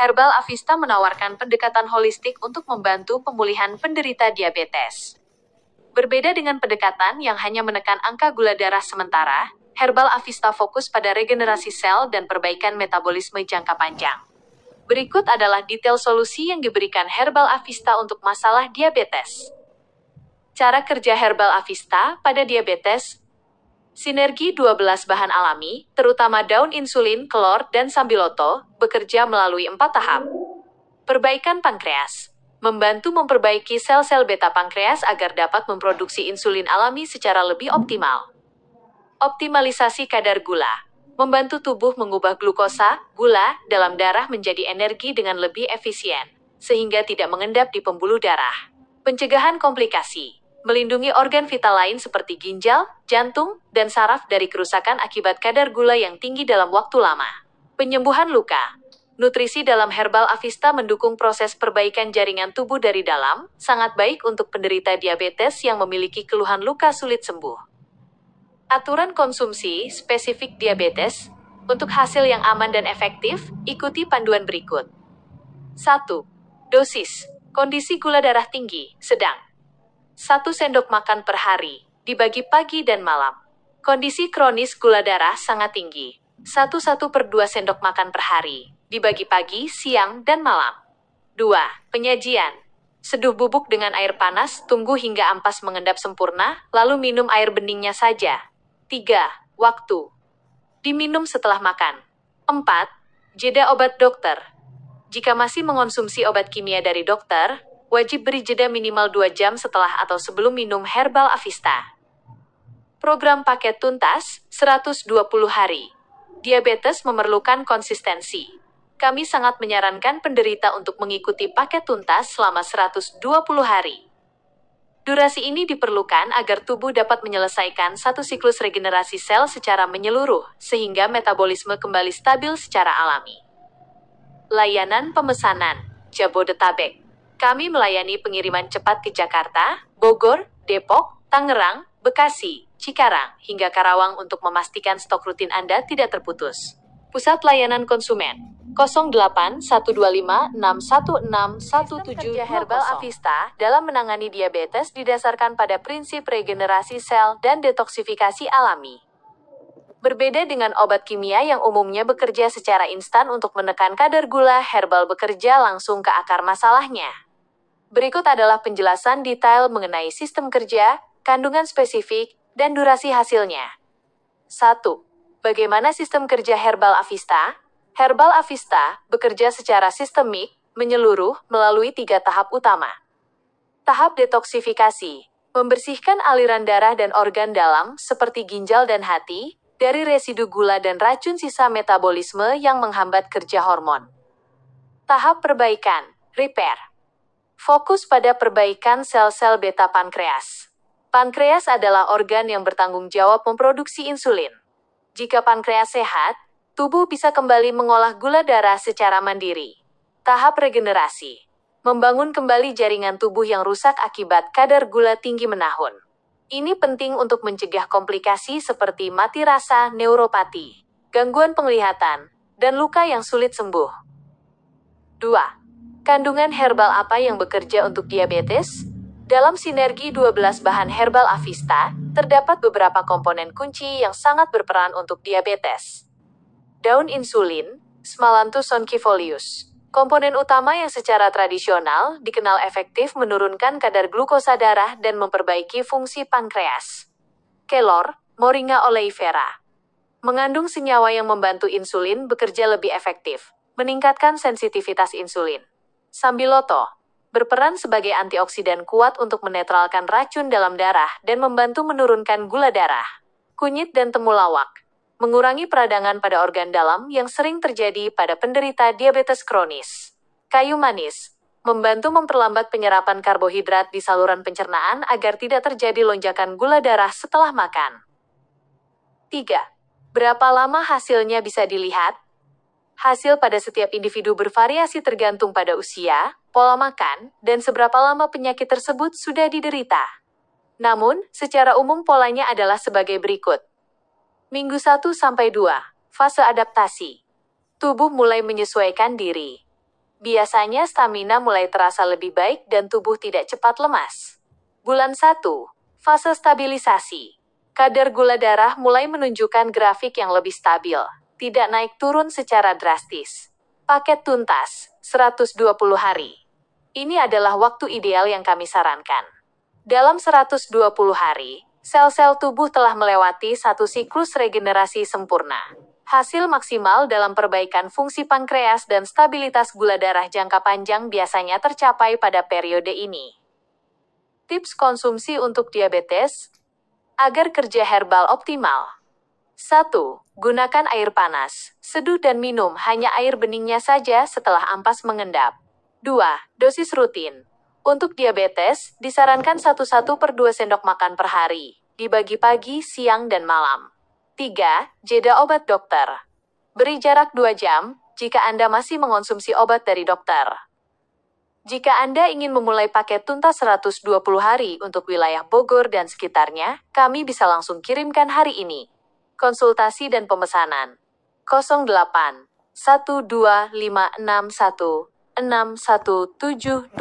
Herbal Avista menawarkan pendekatan holistik untuk membantu pemulihan penderita diabetes. Berbeda dengan pendekatan yang hanya menekan angka gula darah sementara, Herbal Avista fokus pada regenerasi sel dan perbaikan metabolisme jangka panjang. Berikut adalah detail solusi yang diberikan Herbal Avista untuk masalah diabetes. Cara kerja Herbal Avista pada diabetes. Sinergi 12 bahan alami, terutama daun insulin, kelor, dan sambiloto, bekerja melalui 4 tahap. Perbaikan pankreas. Membantu memperbaiki sel-sel beta pankreas agar dapat memproduksi insulin alami secara lebih optimal. Optimalisasi kadar gula. Membantu tubuh mengubah glukosa, gula, dalam darah menjadi energi dengan lebih efisien, sehingga tidak mengendap di pembuluh darah. Pencegahan komplikasi. Melindungi organ vital lain seperti ginjal, jantung, dan saraf dari kerusakan akibat kadar gula yang tinggi dalam waktu lama. Penyembuhan luka. Nutrisi dalam Herbal Avista mendukung proses perbaikan jaringan tubuh dari dalam, sangat baik untuk penderita diabetes yang memiliki keluhan luka sulit sembuh. Aturan konsumsi spesifik diabetes. Untuk hasil yang aman dan efektif, ikuti panduan berikut. 1. Dosis. Kondisi gula darah tinggi, sedang. 1 sendok makan per hari, dibagi pagi dan malam. Kondisi kronis gula darah sangat tinggi. 1/2 sendok makan per hari, dibagi pagi, siang, dan malam. 2. Penyajian. Seduh bubuk dengan air panas, tunggu hingga ampas mengendap sempurna, lalu minum air beningnya saja. 3. Waktu. Diminum setelah makan. 4. Jeda obat dokter. Jika masih mengonsumsi obat kimia dari dokter, wajib beri jeda minimal 2 jam setelah atau sebelum minum Herbal Avista. Program paket tuntas, 120 hari. Diabetes memerlukan konsistensi. Kami sangat menyarankan penderita untuk mengikuti paket tuntas selama 120 hari. Durasi ini diperlukan agar tubuh dapat menyelesaikan satu siklus regenerasi sel secara menyeluruh, sehingga metabolisme kembali stabil secara alami. Layanan pemesanan, Jabodetabek. Kami melayani pengiriman cepat ke Jakarta, Bogor, Depok, Tangerang, Bekasi, Cikarang, hingga Karawang untuk memastikan stok rutin Anda tidak terputus. Pusat Layanan Konsumen 08-125-616-1720. Herbal Avista dalam menangani diabetes didasarkan pada prinsip regenerasi sel dan detoksifikasi alami. Berbeda dengan obat kimia yang umumnya bekerja secara instan untuk menekan kadar gula, Herbal bekerja langsung ke akar masalahnya. Berikut adalah penjelasan detail mengenai sistem kerja, kandungan spesifik, dan durasi hasilnya. 1. Bagaimana sistem kerja Herbal Avista? Herbal Avista bekerja secara sistemik, menyeluruh, melalui 3 tahap utama. Tahap detoksifikasi, membersihkan aliran darah dan organ dalam, seperti ginjal dan hati, dari residu gula dan racun sisa metabolisme yang menghambat kerja hormon. Tahap perbaikan, repair. Fokus pada perbaikan sel-sel beta pankreas. Pankreas adalah organ yang bertanggung jawab memproduksi insulin. Jika pankreas sehat, tubuh bisa kembali mengolah gula darah secara mandiri. Tahap regenerasi. Membangun kembali jaringan tubuh yang rusak akibat kadar gula tinggi menahun. Ini penting untuk mencegah komplikasi seperti mati rasa, neuropati, gangguan penglihatan, dan luka yang sulit sembuh. 2. Kandungan herbal apa yang bekerja untuk diabetes? Dalam sinergi 12 bahan Herbal Avista, terdapat beberapa komponen kunci yang sangat berperan untuk diabetes. Daun insulin, Smalanthus oncifolius. Komponen utama yang secara tradisional dikenal efektif menurunkan kadar glukosa darah dan memperbaiki fungsi pankreas. Kelor, Moringa oleifera. Mengandung senyawa yang membantu insulin bekerja lebih efektif, meningkatkan sensitivitas insulin. Sambiloto berperan sebagai antioksidan kuat untuk menetralkan racun dalam darah dan membantu menurunkan gula darah. Kunyit dan temulawak mengurangi peradangan pada organ dalam yang sering terjadi pada penderita diabetes kronis. Kayu manis membantu memperlambat penyerapan karbohidrat di saluran pencernaan agar tidak terjadi lonjakan gula darah setelah makan. 3. Berapa lama hasilnya bisa dilihat? Hasil pada setiap individu bervariasi tergantung pada usia, pola makan, dan seberapa lama penyakit tersebut sudah diderita. Namun, secara umum polanya adalah sebagai berikut. Minggu 1-2, fase adaptasi. Tubuh mulai menyesuaikan diri. Biasanya stamina mulai terasa lebih baik dan tubuh tidak cepat lemas. Bulan 1, fase stabilisasi. Kadar gula darah mulai menunjukkan grafik yang lebih stabil, tidak naik turun secara drastis. Paket tuntas, 120 hari. Ini adalah waktu ideal yang kami sarankan. Dalam 120 hari, sel-sel tubuh telah melewati satu siklus regenerasi sempurna. Hasil maksimal dalam perbaikan fungsi pankreas dan stabilitas gula darah jangka panjang biasanya tercapai pada periode ini. Tips konsumsi untuk diabetes agar kerja herbal optimal. 1. Gunakan air panas, seduh dan minum hanya air beningnya saja setelah ampas mengendap. 2. Dosis rutin. Untuk diabetes, disarankan 1,1/2 sendok makan per hari, dibagi pagi, siang, dan malam. 3. Jeda obat dokter. Beri jarak 2 jam jika Anda masih mengonsumsi obat dari dokter. Jika Anda ingin memulai paket tuntas 120 hari untuk wilayah Bogor dan sekitarnya, kami bisa langsung kirimkan hari ini. Konsultasi dan pemesanan 08 12561 61720